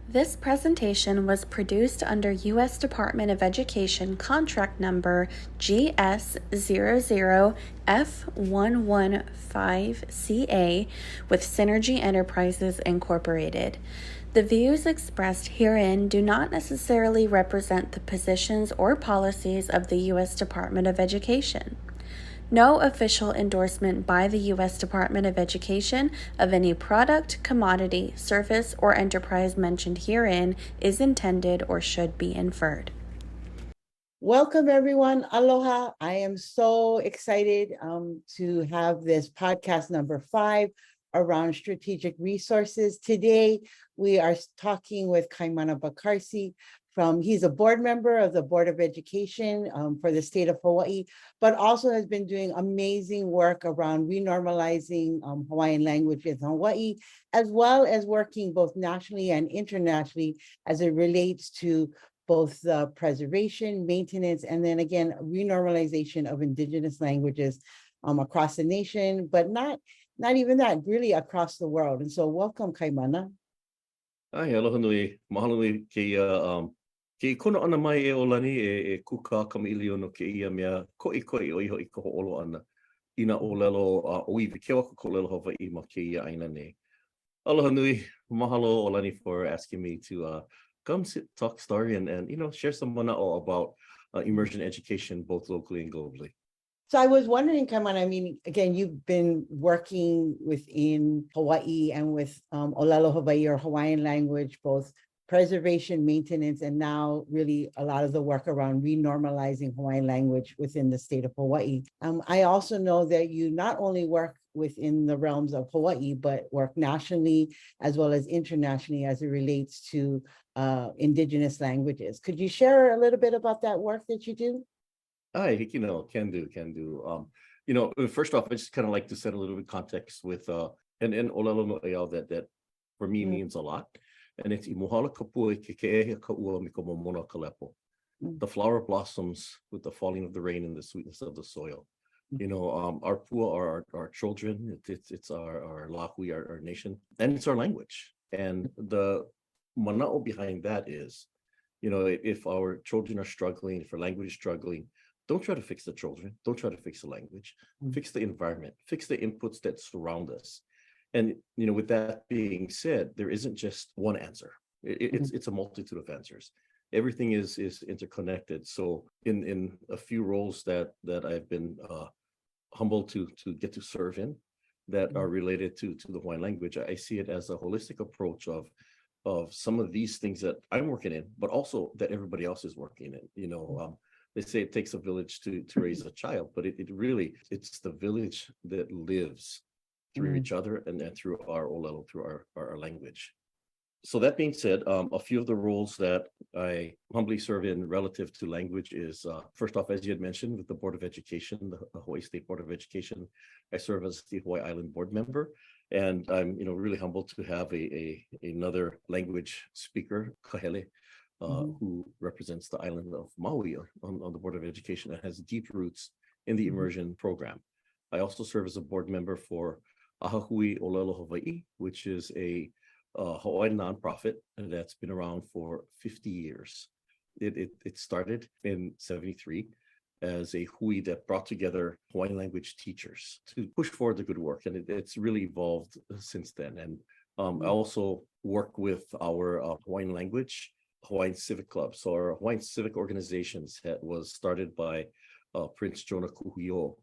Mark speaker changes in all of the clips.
Speaker 1: This presentation was produced under U.S. Department of Education contract number GS00F115CA with Synergy Enterprises Incorporated. The views expressed herein do not necessarily represent the positions or policies of the U.S. Department of Education. No official endorsement by the U.S. Department of Education of any product, commodity, service, or enterprise mentioned herein is intended or should be inferred.
Speaker 2: Welcome, everyone. Aloha. I am so excited to have this podcast number 5 around strategic resources. Today, we are talking with Kaimana Bakarsi. He's a board member of the Board of Education for the state of Hawaii, but also has been doing amazing work around renormalizing Hawaiian language in Hawaii, as well as working both nationally and internationally as it relates to both the preservation, maintenance, and then again, renormalization of indigenous languages across the nation, but not even that, really across the world. And so welcome, Kaimana.
Speaker 3: Ai, aloha nui. Mahalo nui ke kona ana mai e olani e kuka kamilio no ke ia mea koi o iho I ko olo ana. Ina o lelo o iwi ke waka ko lelo Hawaii ma ke ia aina nei. Aloha nui. Mahalo olani for asking me to come talk story and share some mana'o about immersion education both locally and globally.
Speaker 2: So I was wondering, Kaimana, I mean, again, you've been working within Hawaii and with Olelo Hawaii or Hawaiian language, both preservation, maintenance, and now really a lot of the work around renormalizing Hawaiian language within the state of Hawaii. I also know that you not only work within the realms of Hawaii, but work nationally as well as internationally as it relates to indigenous languages. Could you share a little bit about that work that you do?
Speaker 3: Ai, can do. First off, I just kind of like to set a little bit of context with and Olelo no Eau that for me means a lot. And it's I mohala kapua ke ke'ehia ka'ua me ka momona ka lepo. The flower blossoms with the falling of the rain and the sweetness of the soil. Our pua are our children. It's our lahui, our nation, and it's our language. And the mana'o behind that is, if our children are struggling, if our language is struggling, don't try to fix the children. Don't try to fix the language. Fix the environment. Fix the inputs that surround us. And with that being said, there isn't just one answer. It's a multitude of answers. Everything is interconnected. So in a few roles that I've been humbled to get to serve in that are related to the Hawaiian language, I see it as a holistic approach of some of these things that I'm working in, but also that everybody else is working in. They say it takes a village to raise a child, but it's the village that lives through each other and through our olelo, through our language. So that being said, a few of the roles that I humbly serve in relative to language is, first off, as you had mentioned, with the Board of Education, the Hawaii State Board of Education, I serve as the Hawaii Island Board member. And I'm, really humbled to have another language speaker, Kahele, who represents the island of Maui on the Board of Education and has deep roots in the immersion program. I also serve as a board member for Ahahui Olelo Hawaii, which is a Hawaiian nonprofit that's been around for 50 years. It started in 73 as a hui that brought together Hawaiian language teachers to push forward the good work. And it's really evolved since then. And I also work with our Hawaiian language, Hawaiian Civic Club. So our Hawaiian Civic organizations was started by Prince Jonah Kuhio,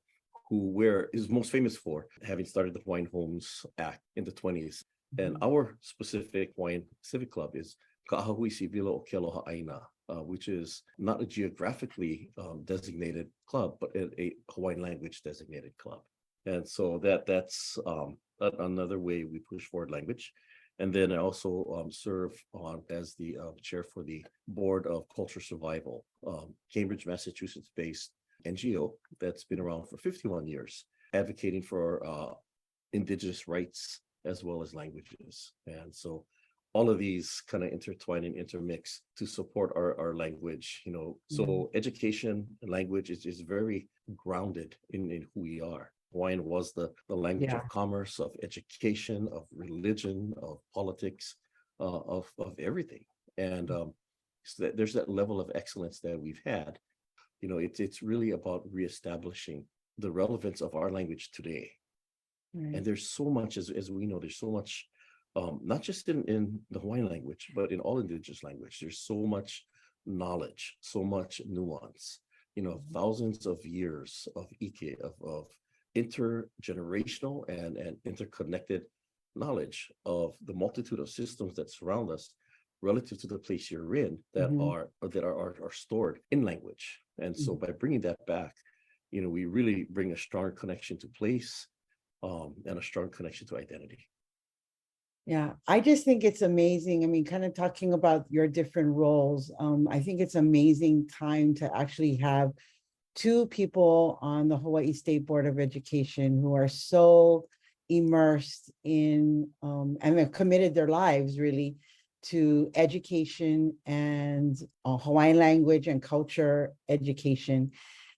Speaker 3: who is most famous for having started the Hawaiian Homes Act in the 20s. And our specific Hawaiian Civic Club is Ka'ahui Sivila o Kealoha Aina, which is not a geographically designated club, but a Hawaiian language designated club. And so that's another way we push forward language. And then I also serve as the chair for the Board of Culture Survival, Cambridge, Massachusetts-based NGO that's been around for 51 years, advocating for indigenous rights as well as languages. And so all of these kind of intertwine and intermix to support our language, So education and language is very grounded in who we are. Hawaiian was the language of commerce, of education, of religion, of politics, of everything. And so there's that level of excellence that we've had. It's really about reestablishing the relevance of our language today.
Speaker 2: Right.
Speaker 3: And there's so much, as we know, there's so much, not just in the Hawaiian language, but in all indigenous language. There's so much knowledge, so much nuance, thousands of years of ike, of intergenerational and interconnected knowledge of the multitude of systems that surround us relative to the place you're in that
Speaker 2: Mhm.
Speaker 3: are stored in language. And so by bringing that back, we really bring a strong connection to place, and a strong connection to identity.
Speaker 2: Yeah, I just think it's amazing. I mean, kind of talking about your different roles, I think it's amazing time to actually have two people on the Hawaii State Board of Education who are so immersed in and have committed their lives really to education and Hawaiian language and culture education.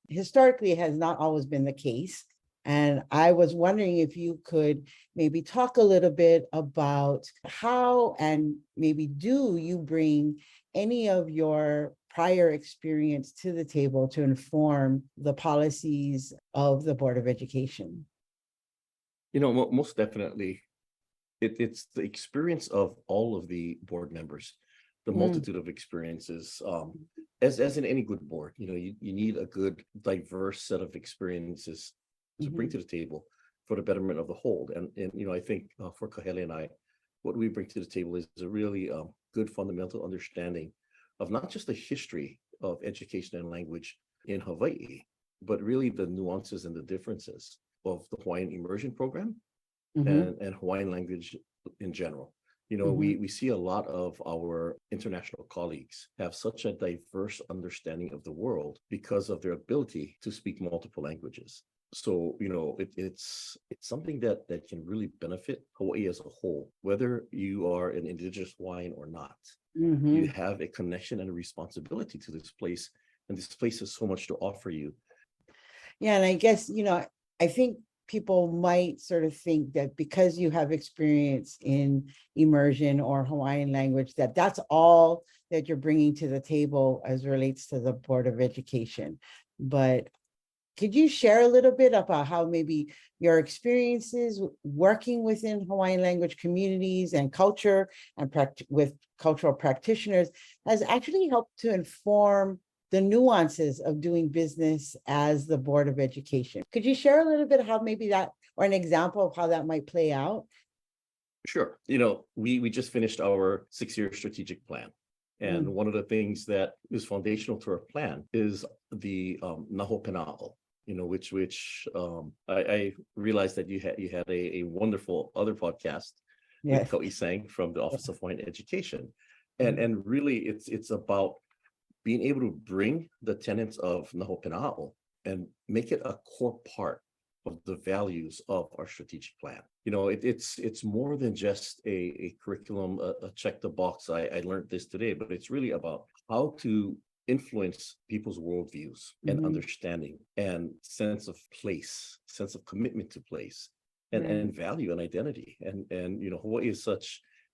Speaker 2: Historically, it has not always been the case. And I was wondering if you could maybe talk a little bit about how and maybe do you bring any of your prior experience to the table to inform the policies of the Board of Education?
Speaker 3: Most definitely, it's the experience of all of the board members, the multitude of experiences. As in any good board, you need a good, diverse set of experiences to bring to the table for the betterment of the whole. And I think for Kahele and I, what we bring to the table is a really good fundamental understanding of not just the history of education and language in Hawaii, but really the nuances and the differences of the Hawaiian immersion program and Hawaiian language in general. We see a lot of our international colleagues have such a diverse understanding of the world because of their ability to speak multiple languages. So, it's something that can really benefit Hawaii as a whole, whether you are an indigenous Hawaiian or not. You have a connection and a responsibility to this place, and this place has so much to offer you.
Speaker 2: Yeah, and I guess, I think people might sort of think that because you have experience in immersion or Hawaiian language, that that's all that you're bringing to the table as relates to the Board of Education. But could you share a little bit about how maybe your experiences working within Hawaiian language communities and culture and with cultural practitioners has actually helped to inform the nuances of doing business as the Board of Education? Could you share a little bit how maybe that, or an example of how that might play out?
Speaker 3: Sure. We just finished our 6-year strategic plan. And one of the things that is foundational to our plan is the Naho Pena'o, which I realized that you had a wonderful other podcast with Kau'i Sang from the Office of Hawaiian Education. And really it's about being able to bring the tenets of Naho Pena'o and make it a core part of the values of our strategic plan. It's more than just a curriculum, a check the box. I learned this today, but it's really about how to influence people's worldviews and understanding and sense of place, sense of commitment to place, and value and identity. And Hawaii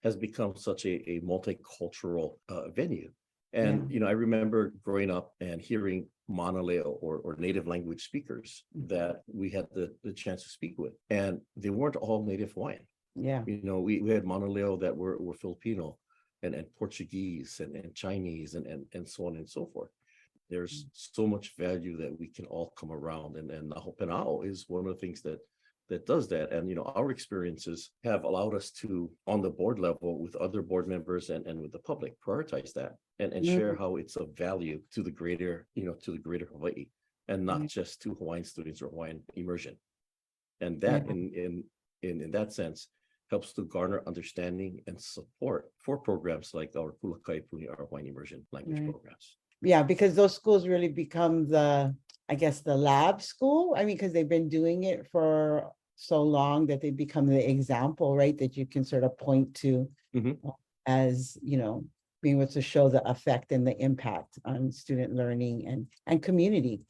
Speaker 3: has become such a multicultural venue. And I remember growing up and hearing Manaleo or native language speakers that we had the chance to speak with, and they weren't all native Hawaiian.
Speaker 2: Yeah.
Speaker 3: We had Manaleo that were Filipino and Portuguese and Chinese and so on and so forth. There's so much value that we can all come around, and Naho Pena'o is one of the things that does that. And our experiences have allowed us to, on the board level with other board members and with the public, prioritize that and share how it's of value to the greater Hawaii, and not just to Hawaiian students or Hawaiian immersion. And that in that sense helps to garner understanding and support for programs like our Pulakai Puni, our Hawaiian immersion language programs.
Speaker 2: Yeah, because those schools really become the lab school. I mean, because they've been doing it for so long that they become the example, right? That you can sort of point to as, being able to show the effect and the impact on student learning and community.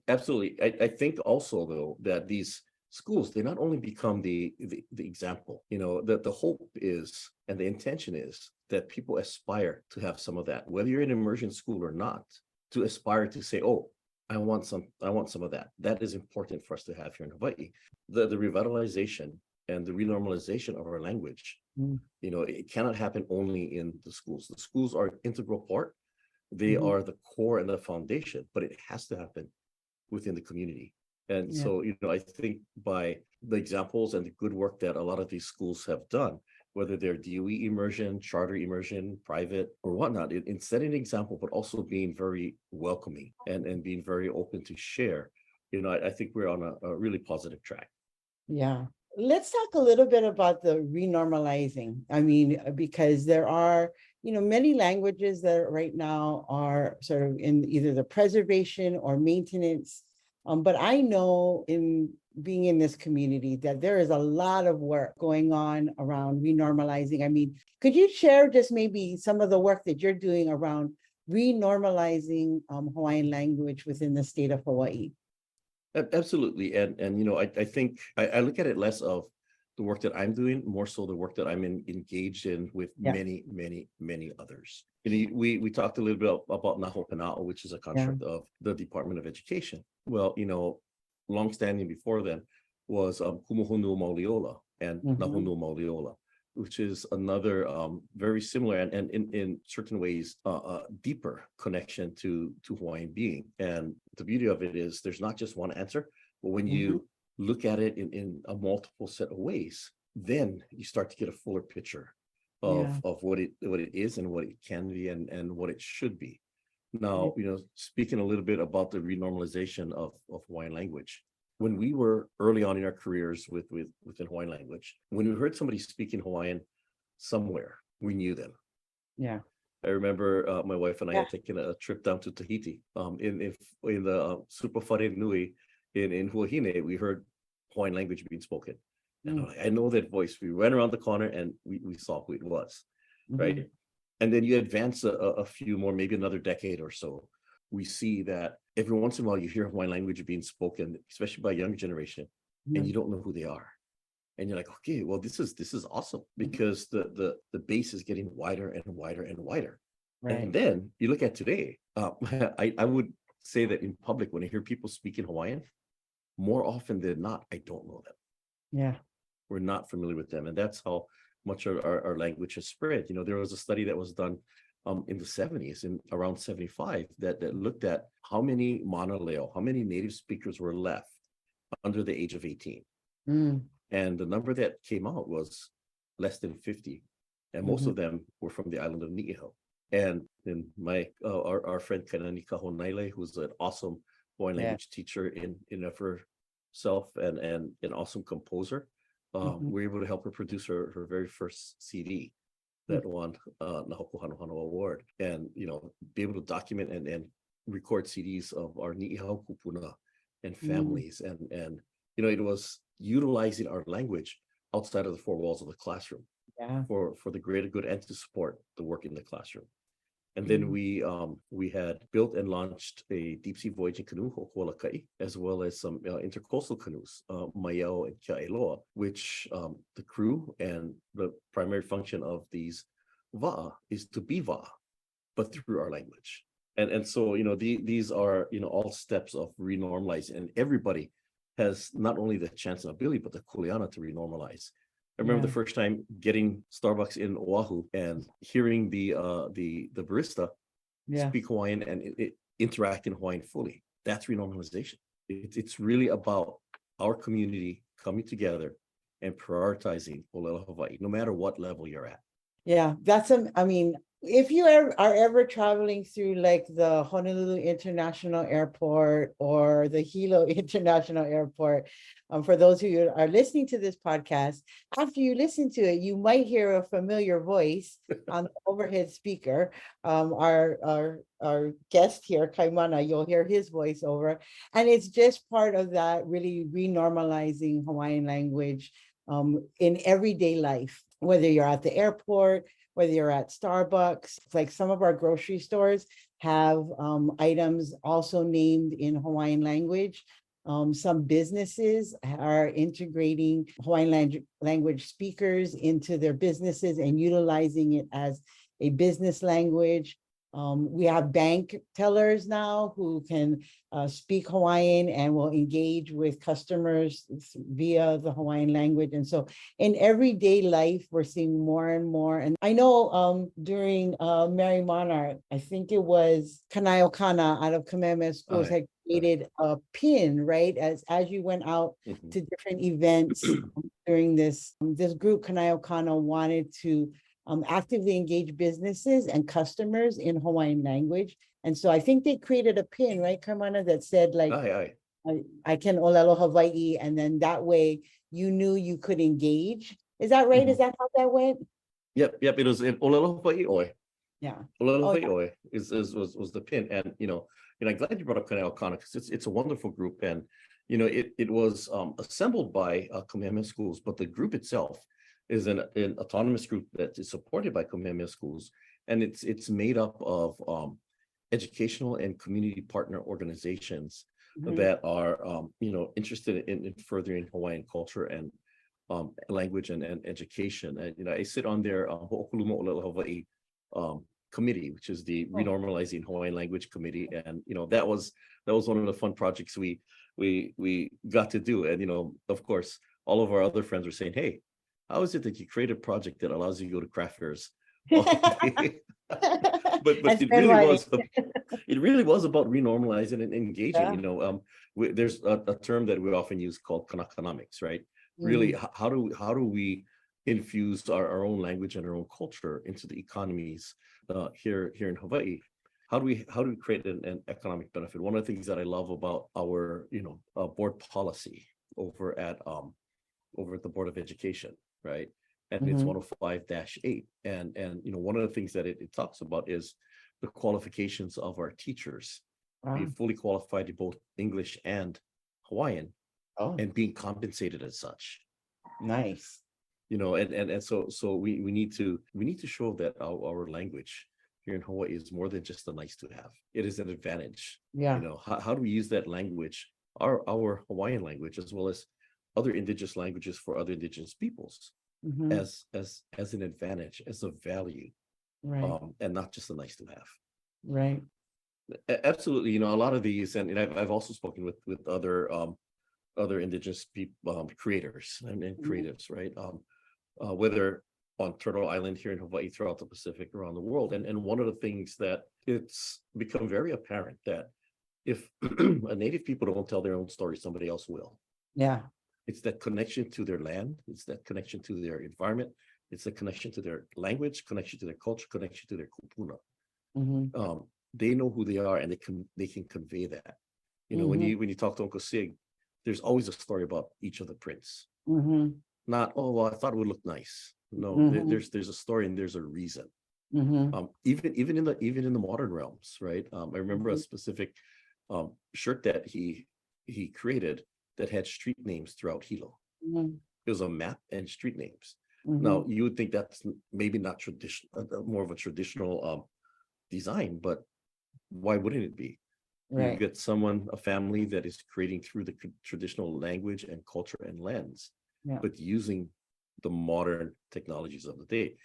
Speaker 3: Absolutely. I think also, though, that these schools, they not only become the example, the hope is and the intention is that people aspire to have some of that, whether you're in immersion school or not, to aspire to say, oh, I want some of that. That is important for us to have here in Hawaii. The revitalization and the renormalization of our language,
Speaker 2: Mm.
Speaker 3: it cannot happen only in the schools. The schools are an integral part. They
Speaker 2: Mhm.
Speaker 3: are the core and the foundation, but it has to happen within the community. And
Speaker 2: Yeah.
Speaker 3: so, I think by the examples and the good work that a lot of these schools have done, whether they're DOE immersion, charter immersion, private, or whatnot, in setting an example, but also being very welcoming and being very open to share, I think we're on a really positive track.
Speaker 2: Yeah. Let's talk a little bit about the renormalizing. I mean, because there are, many languages that right now are sort of in either the preservation or maintenance. But I know in being in this community that there is a lot of work going on around renormalizing. I mean, could you share just maybe some of the work that you're doing around renormalizing Hawaiian language within the state of Hawaii?
Speaker 3: Absolutely. And I think I look at it less of the work that I'm doing, more so the work that I'm engaged in with
Speaker 2: Yeah.
Speaker 3: many, many, many others. We talked a little bit about Naho Pana'o, which is a construct of the Department of Education. Well, longstanding before then was Kumuhunu Mauliola and
Speaker 2: Mhm.
Speaker 3: Nahunu Mauliola, which is another very similar and in certain ways deeper connection to Hawaiian being. And the beauty of it is there's not just one answer, but when you look at it in a multiple set of ways, then you start to get a fuller picture
Speaker 2: Yeah.
Speaker 3: of what it is and what it can be and what it should be. Now, speaking a little bit about the renormalization of Hawaiian language. When we were early on in our careers within Hawaiian language, when we heard somebody speaking Hawaiian somewhere, we knew them.
Speaker 2: Yeah.
Speaker 3: I remember my wife and I
Speaker 2: Yeah.
Speaker 3: had taken a trip down to Tahiti. In the Super Whare Nui in Huahine, we heard Hawaiian language being spoken. And I'm
Speaker 2: Mm.
Speaker 3: like, I know that voice. We ran around the corner and we saw who it was,
Speaker 2: Mhm.
Speaker 3: right? And then you advance a few more, maybe another decade or so. We see that every once in a while you hear Hawaiian language being spoken, especially by a younger generation, and you don't know who they are. And you're like, okay, well, this is awesome because the base is getting wider and wider and wider.
Speaker 2: Right.
Speaker 3: And then you look at today, I would say that in public, when I hear people speaking Hawaiian, more often than not, I don't know them.
Speaker 2: Yeah.
Speaker 3: We're not familiar with them. And that's how much our language has spread. There was a study that was done in the 70s, in around 75, that looked at how many mana leo, how many native speakers were left under the age of 18.
Speaker 2: Mm.
Speaker 3: And the number that came out was less than 50. And most of them were from the island of Ni'ihau. And then our friend Kanani Kahonaile, who's an awesome Hawaiian language teacher in of herself and an awesome composer, we were able to help her produce her very first CD that won the Hoku Hanohano Award, and be able to document and record CDs of our Ni'ihau kupuna and families, and it was utilizing our language outside of the four walls of the classroom
Speaker 2: Yeah.
Speaker 3: for the greater good and to support the work in the classroom. And then we had built and launched a deep sea voyaging canoe, Hokualakai, as well as some intercoastal canoes, Maiao and Kia'eloa, which the crew and the primary function of these va'a is to be va'a, but through our language. And so these are all steps of renormalizing, and everybody has not only the chance and ability, but the kuleana to renormalize. I remember the first time getting Starbucks in Oahu and hearing the barista speak Hawaiian and it interact in Hawaiian fully. That's renormalization. It's really about our community coming together and prioritizing Olelo Hawaii, no matter what level you're at.
Speaker 2: Yeah, I mean, if you are ever traveling through like the Honolulu International Airport or the Hilo International Airport, for those who are listening to this podcast, after you listen to it, you might hear a familiar voice on the overhead speaker. Our guest here, Kaimana, you'll hear his voice over, and it's just part of that really renormalizing Hawaiian language in everyday life, whether you're at the airport, whether you're at Starbucks. Like some of our grocery stores have items also named in Hawaiian language. Some businesses are integrating Hawaiian language speakers into their businesses and utilizing it as a business language. We have bank tellers now who can speak Hawaiian and will engage with customers via the Hawaiian language. And so in everyday life, we're seeing more and more. And I know during Mary Monarch, I think it was Kanaiokana out of Kamehameha Schools had created a pin, right? As you went out to different events during this group, Kanaiokana wanted to actively engage businesses and customers in Hawaiian language. And so I think they created a pin, right, Carmana, that said like, I can olelo Hawaii, and then that way you knew you could engage. Is that right? Is that how that went?
Speaker 3: Yep. It was in olelo Hawaii oi.
Speaker 2: Yeah.
Speaker 3: Olelo Hawaii oi was the pin, and I'm glad you brought up Kanaiokana because it's a wonderful group, and it was assembled by Kamehameha Schools, but the group itself is an autonomous group that is supported by Kamehameha Schools, and it's made up of educational and community partner organizations that are interested in furthering Hawaiian culture and language and education. And I sit on their Ho'okuluma Olelo Hawaii committee, which is the Renormalizing Hawaiian Language Committee, and that was one of the fun projects we got to do. And of course, all of our other friends were saying, "Hey, how is it that you create a project that allows you to go to craft fairs all day?" but it really was about renormalizing and engaging. There's a term that we often use called kanakonomics, right? Really, how do we infuse our own language and our own culture into the economies here in Hawaii? How do we create an economic benefit? One of the things that I love about our board policy over at the Board of Education, right? And it's 105-8. And one of the things that it talks about is the qualifications of our teachers being fully qualified in both English and Hawaiian and being compensated as such.
Speaker 2: Nice.
Speaker 3: And so we need to show that our language here in Hawaii is more than just a nice to have. It is an advantage.
Speaker 2: Yeah.
Speaker 3: How do we use that language, our Hawaiian language, as well as other indigenous languages for other indigenous peoples, as an advantage, as a value,
Speaker 2: right?
Speaker 3: And not just a nice to have.
Speaker 2: Right.
Speaker 3: Absolutely. A lot of these, and I've also spoken with other indigenous people, creators and creatives, right? Whether on Turtle Island here in Hawaii, throughout the Pacific, around the world. And one of the things that it's become very apparent that if a native people don't tell their own story, somebody else will.
Speaker 2: Yeah.
Speaker 3: It's that connection to their land. It's that connection to their environment. It's a connection to their language, connection to their culture, connection to their kupuna. They know who they are, and they can convey that. When you talk to Uncle Sig, there's always a story about each of the prints. Not, oh well, I thought it would look nice. No, there's a story and there's a reason. Even in the modern realms, right? I remember a specific shirt that he created that had street names throughout Hilo. It was a map and street names. Now you would think that's maybe not traditional, more of a traditional design, but why wouldn't it be? Right. You get a family that is creating through the traditional language and culture and lens, but using the modern technologies of the day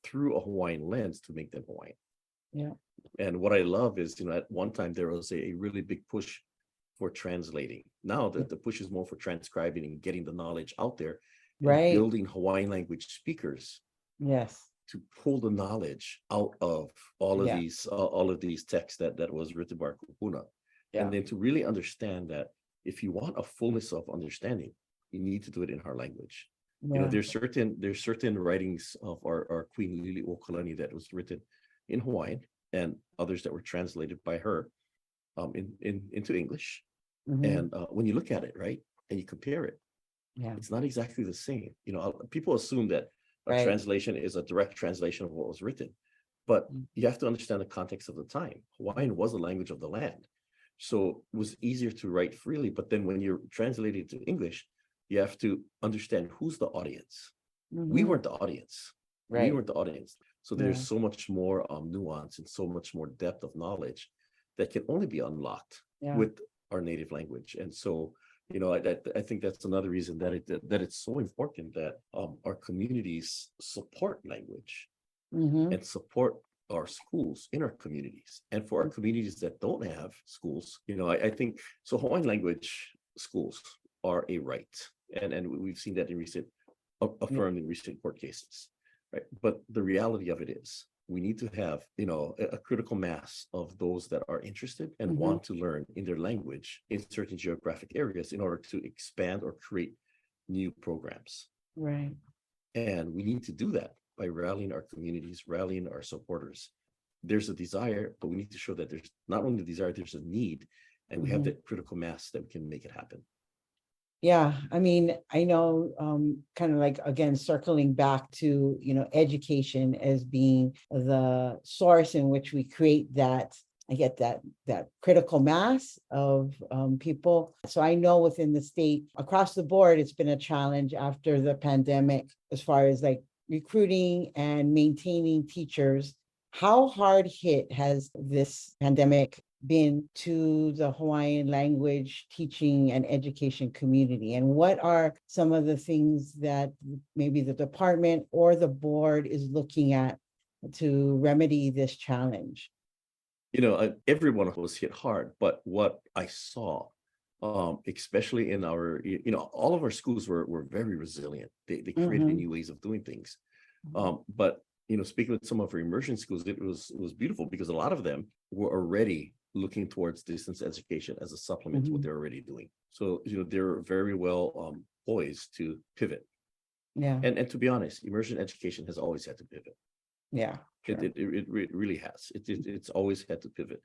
Speaker 3: through a Hawaiian lens to make them Hawaiian. Yeah. And what I love is, at one time there was a really big push for translating. Now the push is more for transcribing and getting the knowledge out there, and building Hawaiian language speakers. Yes. To pull the knowledge out of all of these texts that was written by kupuna. Yeah. And then to really understand that if you want a fullness of understanding, you need to do it in our language. Yeah. There's certain writings of our Queen Liliuokalani that was written in Hawaiian, and others that were translated by her into English. And when you look at it, right, and you compare it, it's not exactly the same. People assume that a translation is a direct translation of what was written, but you have to understand the context of the time. Hawaiian was the language of the land, so it was easier to write freely. But then when you're translating to English, you have to understand who's the audience. We weren't the audience. We weren't the audience. So there's so much more nuance and so much more depth of knowledge that can only be unlocked with our native language. And so I think that's another reason that it's so important that our communities support language
Speaker 2: Mm-hmm.
Speaker 3: and support our schools in our communities. And for our communities that don't have schools, I think so Hawaiian language schools are a right. And we've seen that in recent affirmed in recent court cases. Right. But the reality of it is we need to have, a critical mass of those that are interested and
Speaker 2: Mm-hmm.
Speaker 3: want to learn in their language in certain geographic areas in order to expand or create new programs.
Speaker 2: Right.
Speaker 3: And we need to do that by rallying our communities, rallying our supporters. There's a desire, but we need to show that there's not only a desire, there's a need, and we have
Speaker 2: Mm-hmm.
Speaker 3: that critical mass that we can make it happen.
Speaker 2: Yeah, I mean, I know, kind of like, again, circling back to, education as being the source in which we create that, I get that critical mass of people. So I know within the state, across the board, it's been a challenge after the pandemic, as far as like recruiting and maintaining teachers. How hard hit has this pandemic been to the Hawaiian language teaching and education community? And what are some of the things that maybe the department or the board is looking at to remedy this challenge?
Speaker 3: Every one of us hit hard, but what I saw, especially in our, all of our schools were very resilient. They created
Speaker 2: Mm-hmm.
Speaker 3: new ways of doing things. But speaking with some of our immersion schools, it was beautiful because a lot of them were already looking towards distance education as a supplement to what
Speaker 2: Mm-hmm.
Speaker 3: they're already doing. So they're very well poised to pivot.
Speaker 2: Yeah,
Speaker 3: And to be honest, immersion education has always had to pivot.
Speaker 2: yeah,
Speaker 3: It
Speaker 2: sure.
Speaker 3: it really has. It's always had to pivot.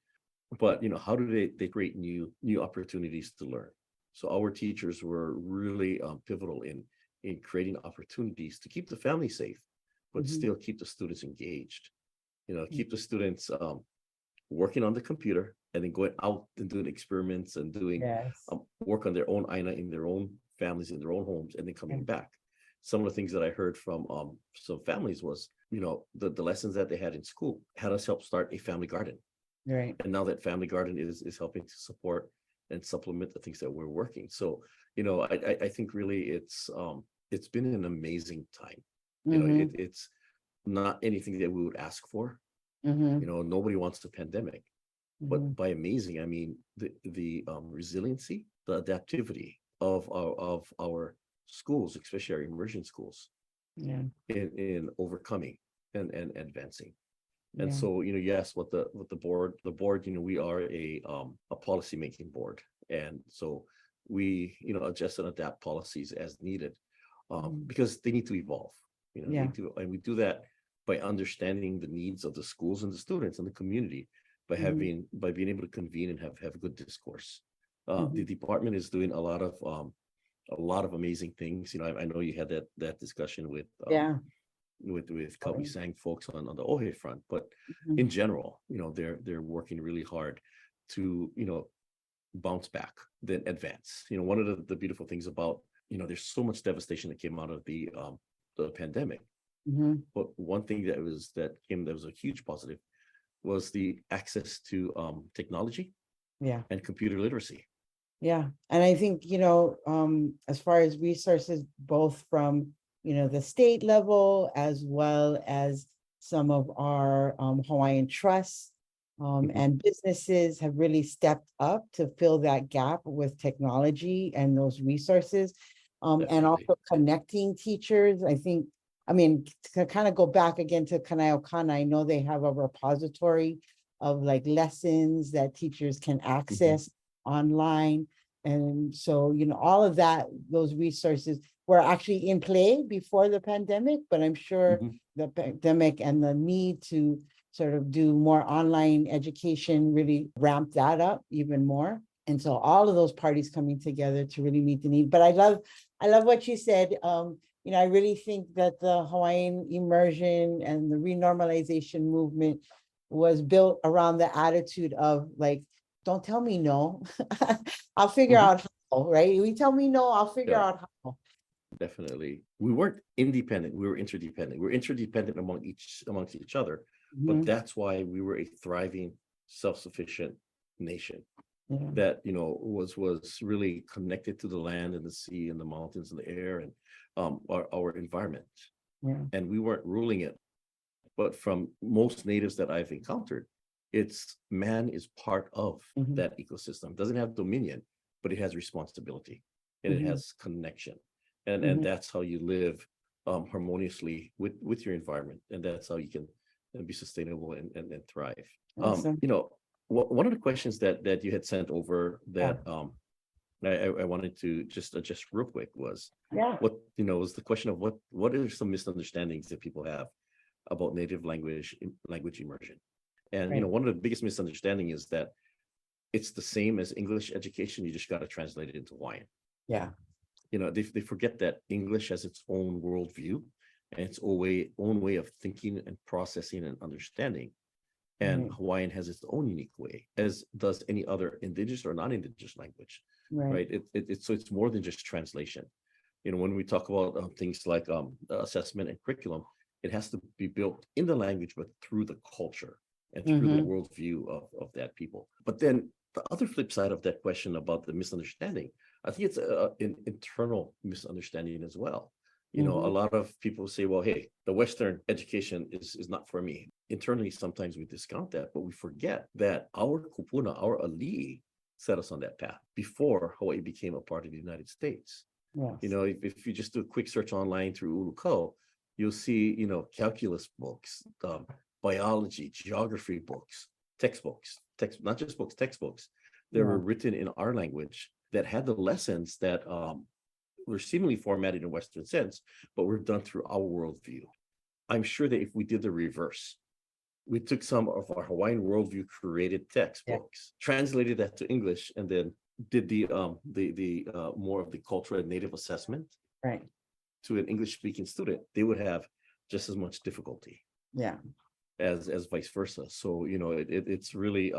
Speaker 3: But how do they create new opportunities to learn? So our teachers were really pivotal in creating opportunities to keep the family safe, but
Speaker 2: Mm-hmm.
Speaker 3: still keep the students engaged. Keep the students working on the computer and then going out and doing experiments and doing
Speaker 2: Yes.
Speaker 3: work on their own INA in their own families, in their own homes, and then
Speaker 2: Yeah.
Speaker 3: coming back. Some of the things that I heard from some families was, the lessons that they had in school had us help start a family garden.
Speaker 2: Right.
Speaker 3: And now that family garden is helping to support and supplement the things that we're working. So, I think really it's been an amazing time.
Speaker 2: Mm-hmm.
Speaker 3: It's not anything that we would ask for.
Speaker 2: Mm-hmm.
Speaker 3: Nobody wants the pandemic,
Speaker 2: Mm-hmm.
Speaker 3: but by amazing, I mean the resiliency, the adaptivity of our schools, especially our immersion schools,
Speaker 2: Yeah.
Speaker 3: in overcoming and advancing. And
Speaker 2: Yeah.
Speaker 3: so, yes, what the board, we are a policy making board. And so we, adjust and adapt policies as needed,
Speaker 2: Mhm.
Speaker 3: because they need to evolve, they
Speaker 2: Yeah.
Speaker 3: do, and we do that by understanding the needs of the schools and the students and the community,
Speaker 2: Mhm.
Speaker 3: by being able to convene and have good discourse. The
Speaker 2: Mhm.
Speaker 3: department is doing a lot of amazing things. I know you had that discussion
Speaker 2: Yeah.
Speaker 3: with Kawi
Speaker 2: Oh,
Speaker 3: Sang folks on the Ohe front, but
Speaker 2: mhm.
Speaker 3: in general, they're working really hard to, bounce back, then advance. One of the beautiful things about, there's so much devastation that came out of the pandemic.
Speaker 2: Mhm.
Speaker 3: But one thing that was a huge positive was the access to technology
Speaker 2: Yeah.
Speaker 3: and computer literacy.
Speaker 2: Yeah. And I think, as far as resources, both from, the state level as well as some of our Hawaiian trusts
Speaker 3: Mhm.
Speaker 2: and businesses have really stepped up to fill that gap with technology and those resources. And
Speaker 3: Definitely.
Speaker 2: also connecting teachers. I mean, to kind of go back again to Kanaeokana, I know they have a repository of like lessons that teachers can
Speaker 3: Mhm.
Speaker 2: access online. And so, all of that, those resources were actually in play before the pandemic, but I'm sure
Speaker 3: Mhm.
Speaker 2: the pandemic and the need to sort of do more online education really ramped that up even more. And so all of those parties coming together to really meet the need. But I love what you said. I really think that the Hawaiian immersion and the renormalization movement was built around the attitude of like, don't tell me no. I'll figure
Speaker 3: Mhm.
Speaker 2: out how, right? We tell me no, I'll figure
Speaker 3: Yeah,
Speaker 2: out how.
Speaker 3: definitely. We weren't independent. We were interdependent. We are interdependent amongst each other. But
Speaker 2: Mhm.
Speaker 3: that's why we were a thriving, self-sufficient nation.
Speaker 2: Yeah.
Speaker 3: that was really connected to the land and the sea and the mountains and the air and our environment,
Speaker 2: Yeah.
Speaker 3: and we weren't ruling it. But from most natives that I've encountered, it's man is part of
Speaker 2: Mhm.
Speaker 3: that ecosystem. Doesn't have dominion, but it has responsibility and it
Speaker 2: Mhm.
Speaker 3: has connection, and
Speaker 2: Mhm.
Speaker 3: that's how you live harmoniously with your environment, and that's how you can be sustainable and thrive.
Speaker 2: Awesome.
Speaker 3: One of the questions that you had sent over
Speaker 2: Yeah.
Speaker 3: that I wanted to just real quick was
Speaker 2: Yeah.
Speaker 3: what was the question of what are some misunderstandings that people have about native language immersion. And
Speaker 2: Right.
Speaker 3: one of the biggest misunderstanding is that it's the same as English education. You just got to translate it into Hawaiian.
Speaker 2: Yeah.
Speaker 3: They forget that English has its own worldview and its own way of thinking and processing and understanding. And
Speaker 2: Right.
Speaker 3: Hawaiian has its own unique way, as does any other indigenous or non-indigenous language,
Speaker 2: Right.
Speaker 3: right? So it's more than just translation. When we talk about things like assessment and curriculum, it has to be built in the language, but through the culture and through the
Speaker 2: Mhm.
Speaker 3: worldview of that people. But then the other flip side of that question about the misunderstanding, I think it's an internal misunderstanding as well. A
Speaker 2: Mhm.
Speaker 3: lot of people say, well, hey, the Western education is not for me. Internally, sometimes we discount that, but we forget that our kupuna, our ali'i, set us on that path before Hawaii became a part of the United States.
Speaker 2: Yes.
Speaker 3: If you just do a quick search online through Uluko, you'll see, calculus books, biology, geography books, textbooks, not just books, textbooks that
Speaker 2: Yeah.
Speaker 3: were written in our language that had the lessons that were seemingly formatted in Western sense, but were done through our worldview. I'm sure that if we did the reverse, we took some of our Hawaiian worldview created
Speaker 2: Yeah.
Speaker 3: textbooks, translated that to English, and then did the more of the cultural and native assessment
Speaker 2: Right.
Speaker 3: to an English speaking student, they would have just as much difficulty
Speaker 2: Yeah.
Speaker 3: as vice versa. So it's really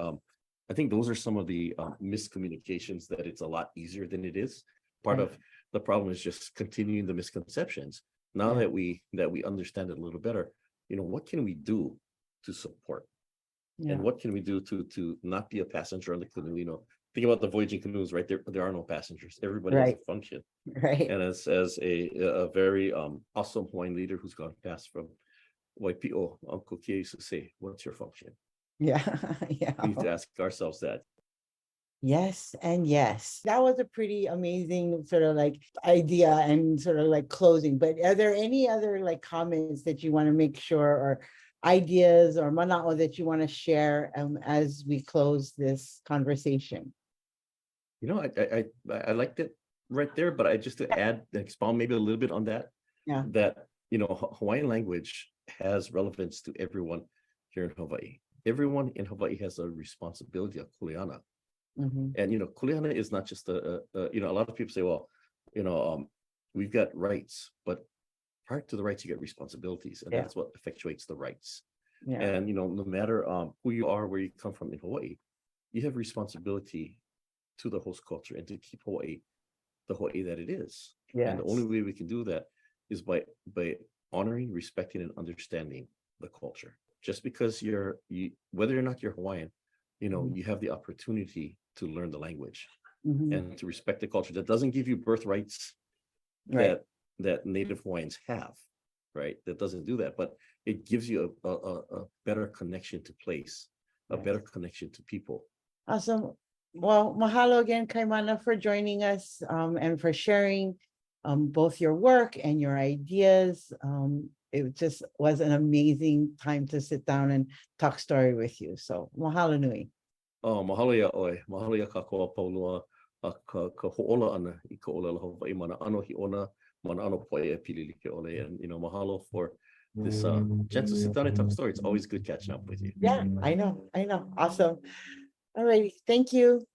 Speaker 3: I think those are some of the miscommunications, that it's a lot easier than it is. Part
Speaker 2: Right.
Speaker 3: of the problem is just continuing the misconceptions. Now
Speaker 2: Yeah.
Speaker 3: that we understand it a little better, what can we do to support,
Speaker 2: Yeah.
Speaker 3: and what can we do to not be a passenger on the canoe? Think about the voyaging canoes, right? There are no passengers. Everybody has a
Speaker 2: Right.
Speaker 3: function.
Speaker 2: Right.
Speaker 3: And as a very awesome Hawaiian leader who's gone past from Waipio, Uncle Kia used to say, what's your function?
Speaker 2: Yeah.
Speaker 3: We need
Speaker 2: Yeah.
Speaker 3: to ask ourselves that.
Speaker 2: Yes and yes. That was a pretty amazing sort of like idea and sort of like closing. But are there any other like comments that you want to make sure, or ideas or mana'o that you want to share as we close this conversation?
Speaker 3: I liked it right there, but I just to add, expound maybe a little bit on that,
Speaker 2: Yeah.
Speaker 3: Hawaiian language has relevance to everyone here in Hawaii. Everyone in Hawaii has a responsibility of kuleana.
Speaker 2: Mm-hmm.
Speaker 3: And kuleana is not just a lot of people say, well, we've got rights, but prior to the rights, you get responsibilities, and
Speaker 2: Yeah.
Speaker 3: that's what effectuates the rights.
Speaker 2: Yeah.
Speaker 3: And no matter who you are, where you come from in Hawaii, you have responsibility to the host culture and to keep Hawaii the Hawaii that it is. And the only
Speaker 2: Yes.
Speaker 3: way we can do that is by honoring, respecting, and understanding the culture. Just because whether or not you're Hawaiian, you have the opportunity to learn the language
Speaker 2: Mm-hmm.
Speaker 3: and to respect the culture. That doesn't give you birthrights
Speaker 2: Right.
Speaker 3: that Native Hawaiians have, right? That doesn't do that, but it gives you a better connection to place, a
Speaker 2: Yes.
Speaker 3: better connection to people.
Speaker 2: Awesome. Well, mahalo again, Kaimana, for joining us and for sharing both your work and your ideas. It just was an amazing time to sit down and talk story with you. So mahalo nui.
Speaker 3: Oh, mahalo ia oi. Mahalo ia ka koa paulua ka ho'ola ana I ka ola Hawaii mana ano hi ona mana ano poe e pili like ole. And mahalo for this chance to sit down and talk story. It's always good catching up with you.
Speaker 2: Yeah, I know. Awesome. All righty. Thank you.